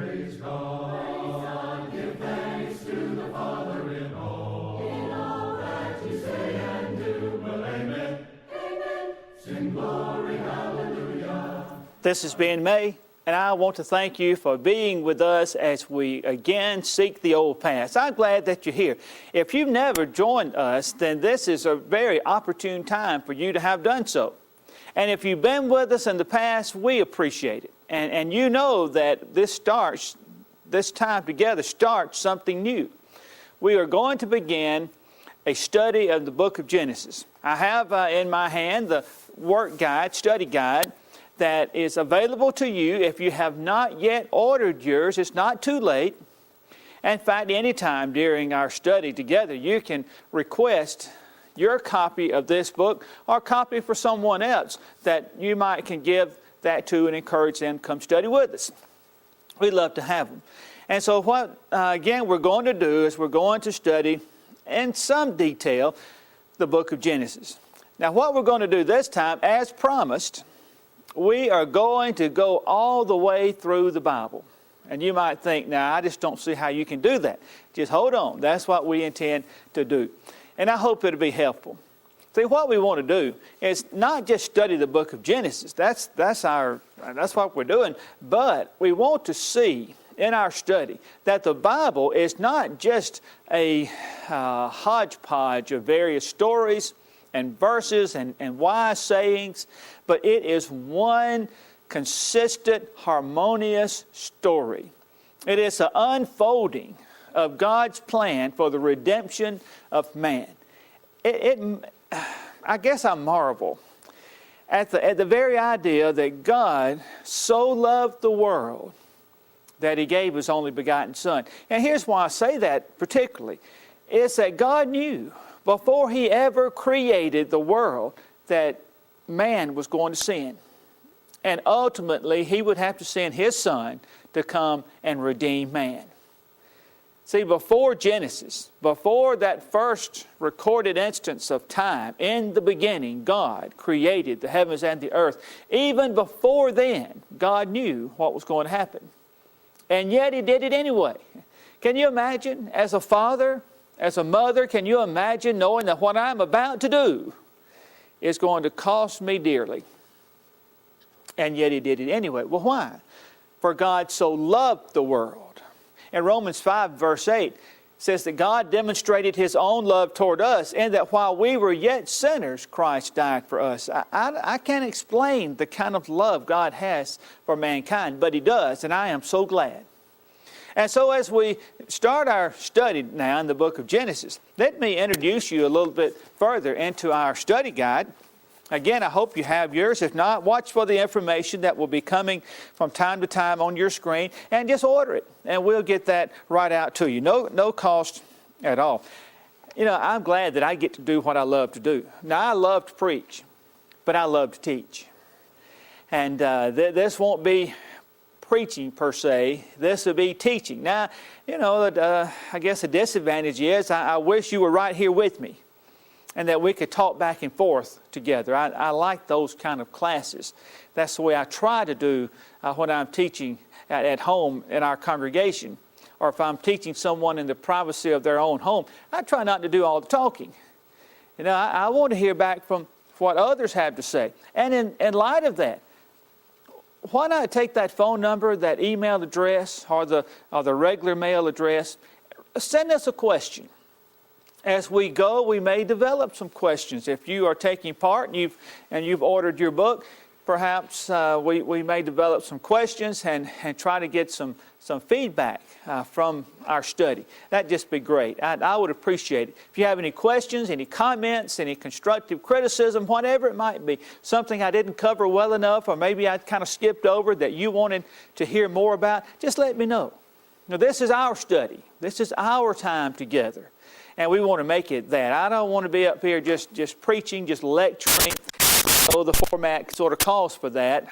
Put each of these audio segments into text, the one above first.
Praise God, give thanks to the Father in all that you say and do. Well, amen, amen, sing glory, hallelujah. This has been May, and I want to thank you for being with us as we again seek the old past. I'm glad that you're here. If you've never joined us, then this is a very opportune time for you to have done so. And if you've been with us in the past, we appreciate it. And you know that this time together starts something new. We are going to begin a study of the book of Genesis. I have in my hand the work guide, study guide, that is available to you. If you have not yet ordered yours, it's not too late. In fact, anytime during our study together, you can request your copy of this book or a copy for someone else that you can give that to and encourage them to come study with us. We'd love to have them. And so what, again, we're going to do is we're going to study in some detail the book of Genesis. Now, what we're going to do this time, as promised, we are going to go all the way through the Bible. And you might think, now, I just don't see how you can do that. Just hold on. That's what we intend to do. And I hope it'll be helpful. See, what we want to do is not just study the book of Genesis. That's what we're doing. But we want to see in our study that the Bible is not just a hodgepodge of various stories and verses and wise sayings, but it is one consistent, harmonious story. It is an unfolding of God's plan for the redemption of man. I guess I marvel at the very idea that God so loved the world that He gave His only begotten Son. And here's why I say that particularly. It's that God knew before He ever created the world that man was going to sin. And ultimately, He would have to send His Son to come and redeem man. See, before Genesis, before that first recorded instance of time, in the beginning, God created the heavens and the earth. Even before then, God knew what was going to happen. And yet He did it anyway. Can you imagine, as a father, as a mother, can you imagine knowing that what I'm about to do is going to cost me dearly? And yet He did it anyway. Well, why? For God so loved the world. In Romans 5, verse 8, says that God demonstrated His own love toward us, and that while we were yet sinners, Christ died for us. I can't explain the kind of love God has for mankind, but He does, and I am so glad. And so as we start our study now in the book of Genesis, let me introduce you a little bit further into our study guide. Again, I hope you have yours. If not, watch for the information that will be coming from time to time on your screen, and just order it, and we'll get that right out to you. No cost at all. You know, I'm glad that I get to do what I love to do. Now, I love to preach, but I love to teach. And this won't be preaching per se. This will be teaching. Now, you know, I guess the disadvantage is I wish you were right here with me, and that we could talk back and forth together. I like those kind of classes. That's the way I try to do when I'm teaching at home in our congregation, or if I'm teaching someone in the privacy of their own home. I try not to do all the talking. You know, I want to hear back from what others have to say. And in light of that, why not take that phone number, that email address, or the regular mail address, send us a question. As we go, we may develop some questions. If you are taking part and you've ordered your book, perhaps we may develop some questions and try to get some feedback from our study. That'd just be great. I would appreciate it. If you have any questions, any comments, any constructive criticism, whatever it might be, something I didn't cover well enough, or maybe I kind of skipped over that you wanted to hear more about, just let me know. Now, this is our study. This is our time together. And we want to make it that. I don't want to be up here just preaching, just lecturing. So the format sort of calls for that,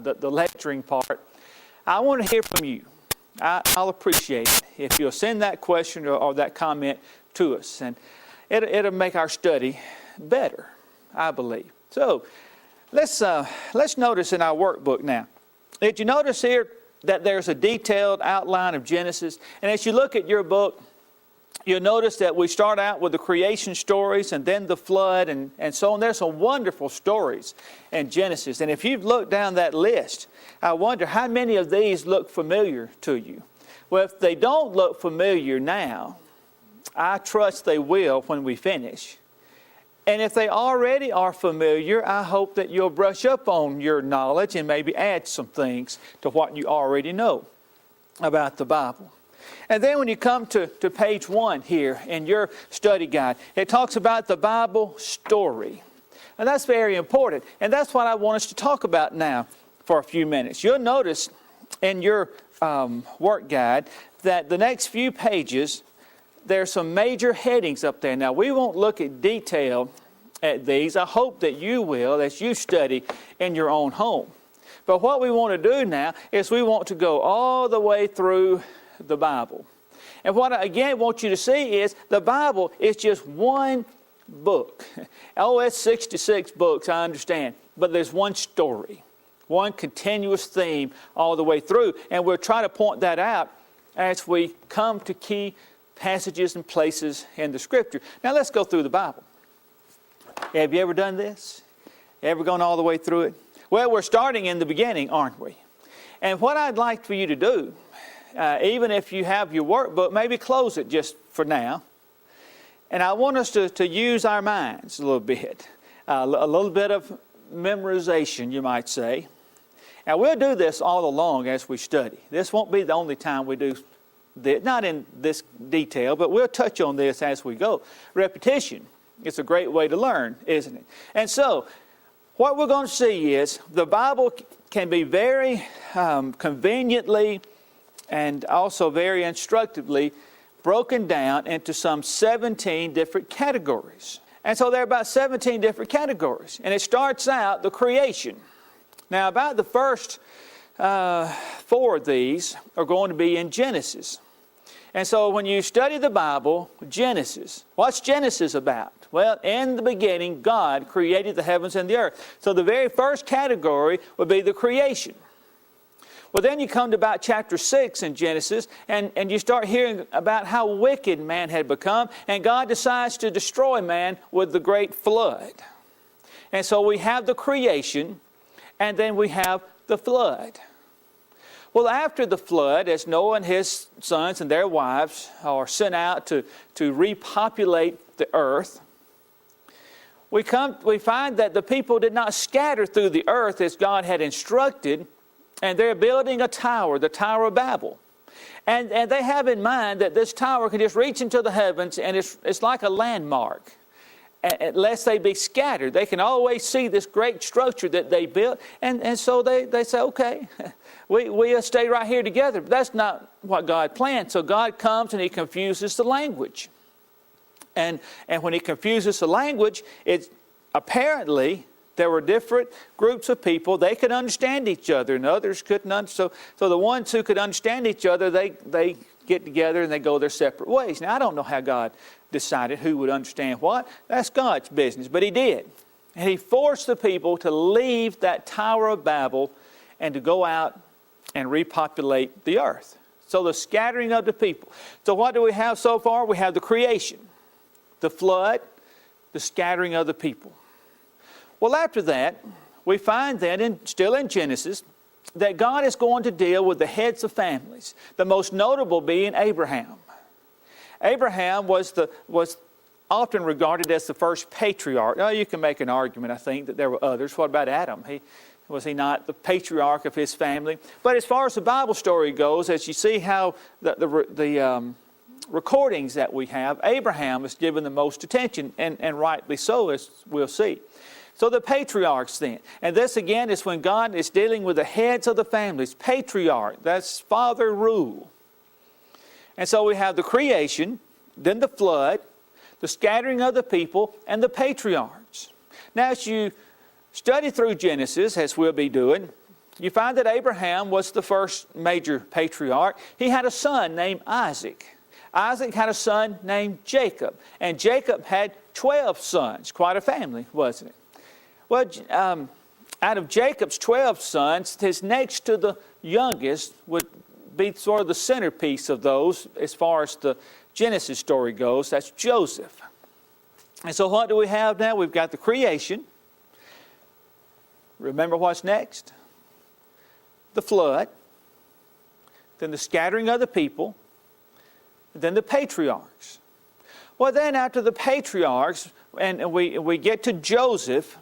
the lecturing part. I want to hear from you. I'll appreciate it if you'll send that question or that comment to us. And it'll make our study better, I believe. So let's notice in our workbook now. Did you notice here that there's a detailed outline of Genesis. And as you look at your book, you'll notice that we start out with the creation stories and then the flood and so on. There's some wonderful stories in Genesis. And if you've looked down that list, I wonder how many of these look familiar to you. Well, if they don't look familiar now, I trust they will when we finish. And if they already are familiar, I hope that you'll brush up on your knowledge and maybe add some things to what you already know about the Bible. And then when you come to page 1 here in your study guide, it talks about the Bible story. And that's very important. And that's what I want us to talk about now for a few minutes. You'll notice in your work guide that the next few pages, there's some major headings up there. Now, we won't look at detail at these. I hope that you will as you study in your own home. But what we want to do now is we want to go all the way through the Bible. And what I again want you to see is the Bible is just one book. Oh, it's 66 books, I understand. But there's one story, one continuous theme all the way through. And we'll try to point that out as we come to key passages and places in the Scripture. Now let's go through the Bible. Have you ever done this? Ever gone all the way through it? Well, we're starting in the beginning, aren't we? And what I'd like for you to do, even if you have your workbook, maybe close it just for now. And I want us to use our minds a little bit. A little bit of memorization, you might say. Now, we'll do this all along as we study. This won't be the only time we do this, not in this detail, but we'll touch on this as we go. Repetition is a great way to learn, isn't it? And so, what we're going to see is the Bible can be very conveniently and also very instructively broken down into some 17 different categories. And so there are about 17 different categories. And it starts out the creation. Now, about the first 4 of these are going to be in Genesis. And so when you study the Bible, Genesis, what's Genesis about? Well, in the beginning, God created the heavens and the earth. So the very first category would be the creation. Well, then you come to about chapter 6 in Genesis, and you start hearing about how wicked man had become, and God decides to destroy man with the great flood. And so we have the creation, and then we have the flood. Well, after the flood, as Noah and his sons and their wives are sent out to repopulate the earth, we find that the people did not scatter through the earth as God had instructed, and they're building a tower, the Tower of Babel. And they have in mind that this tower can just reach into the heavens, and it's like a landmark. Unless they be scattered, they can always see this great structure that they built, and so they say, okay, we'll stay right here together. But that's not what God planned. So God comes and He confuses the language. And when He confuses the language, it's apparently there were different groups of people. They could understand each other, and others couldn't. So the ones who could understand each other, they get together and they go their separate ways. Now, I don't know how God decided who would understand what. That's God's business, but He did. And He forced the people to leave that Tower of Babel and to go out and repopulate the earth. So the scattering of the people. So what do we have so far? We have the creation, the flood, the scattering of the people. Well, after that, we find then, still in Genesis, that God is going to deal with the heads of families, the most notable being Abraham. Abraham was often regarded as the first patriarch. Now, you can make an argument, I think, that there were others. What about Adam? Was he not the patriarch of his family? But as far as the Bible story goes, as you see how the recordings that we have, Abraham is given the most attention, and rightly so, as we'll see. So the patriarchs then. And this again is when God is dealing with the heads of the families. Patriarch, that's father rule. And so we have the creation, then the flood, the scattering of the people, and the patriarchs. Now as you study through Genesis, as we'll be doing, you find that Abraham was the first major patriarch. He had a son named Isaac. Isaac had a son named Jacob. And Jacob had 12 sons. Quite a family, wasn't it? Well, out of Jacob's 12 sons, his next to the youngest would be sort of the centerpiece of those as far as the Genesis story goes. That's Joseph. And so what do we have now? We've got the creation. Remember what's next? The flood. Then the scattering of the people. Then the patriarchs. Well, then after the patriarchs, and we get to Joseph,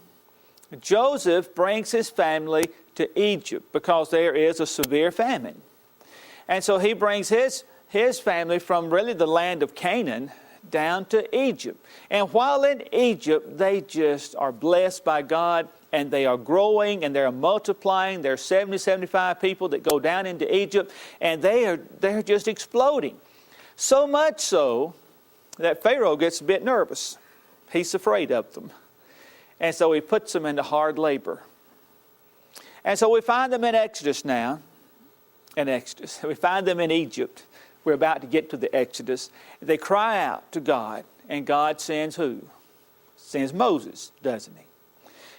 Joseph brings his family to Egypt because there is a severe famine. And so he brings his family from really the land of Canaan down to Egypt. And while in Egypt, they just are blessed by God, and they are growing and they're multiplying. There are 70, 75 people that go down into Egypt, and they're just exploding. So much so that Pharaoh gets a bit nervous. He's afraid of them. And so he puts them into hard labor. And so we find them in Exodus now. We find them in Egypt. We're about to get to the Exodus. They cry out to God, and God sends who? Sends Moses, doesn't he?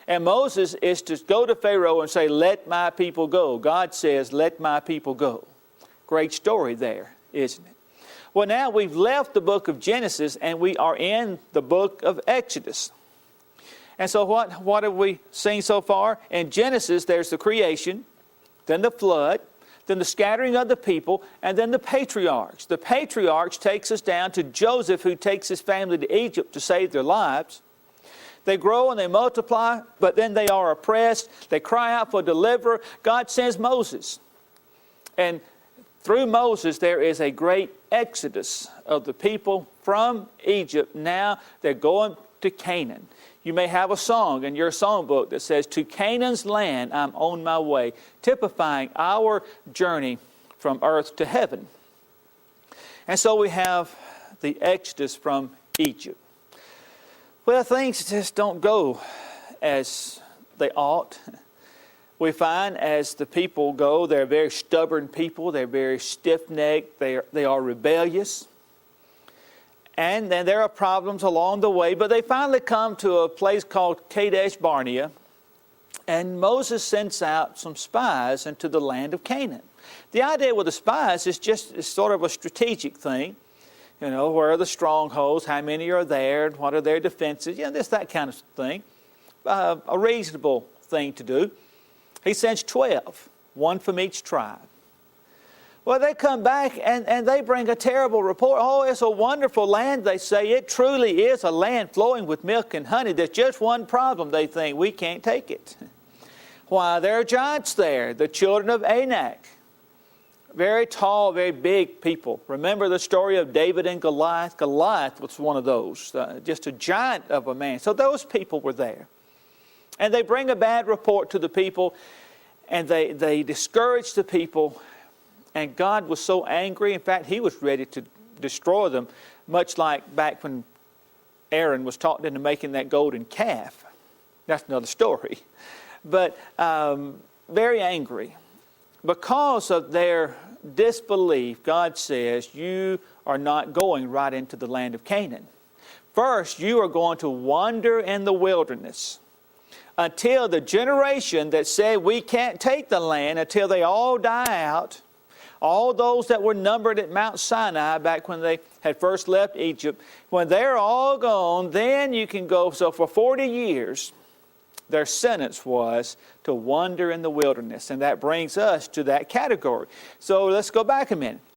And Moses is to go to Pharaoh and say, let my people go. God says, let my people go. Great story there, isn't it? Well, now we've left the book of Genesis and we are in the book of Exodus. And so what have we seen so far? In Genesis, there's the creation, then the flood, then the scattering of the people, and then the patriarchs. The patriarchs takes us down to Joseph, who takes his family to Egypt to save their lives. They grow and they multiply, but then they are oppressed. They cry out for a deliverer. God sends Moses. And through Moses, there is a great exodus of the people from Egypt. Now they're going to Canaan. You may have a song in your songbook that says, to Canaan's land I'm on my way, typifying our journey from earth to heaven. And so we have the exodus from Egypt. Well, things just don't go as they ought. We find as the people go, they're very stubborn people. They're very stiff-necked. They are rebellious. And then there are problems along the way. But they finally come to a place called Kadesh Barnea. And Moses sends out some spies into the land of Canaan. The idea with the spies is just sort of a strategic thing. You know, where are the strongholds? How many are there? What are their defenses? Just that kind of thing. A reasonable thing to do. He sends 12, one from each tribe. Well, they come back and they bring a terrible report. Oh, it's a wonderful land, they say. It truly is a land flowing with milk and honey. There's just one problem, they think. We can't take it. Why, there are giants there, the children of Anak. Very tall, very big people. Remember the story of David and Goliath? Goliath was one of those, just a giant of a man. So those people were there. And they bring a bad report to the people, and they discourage the people. And God was so angry, in fact, he was ready to destroy them, much like back when Aaron was talked into making that golden calf. That's another story. But very angry. Because of their disbelief, God says, you are not going right into the land of Canaan. First, you are going to wander in the wilderness until the generation that said we can't take the land, until they all die out. All those that were numbered at Mount Sinai back when they had first left Egypt, when they're all gone, then you can go. So for 40 years, their sentence was to wander in the wilderness. And that brings us to that category. So let's go back a minute.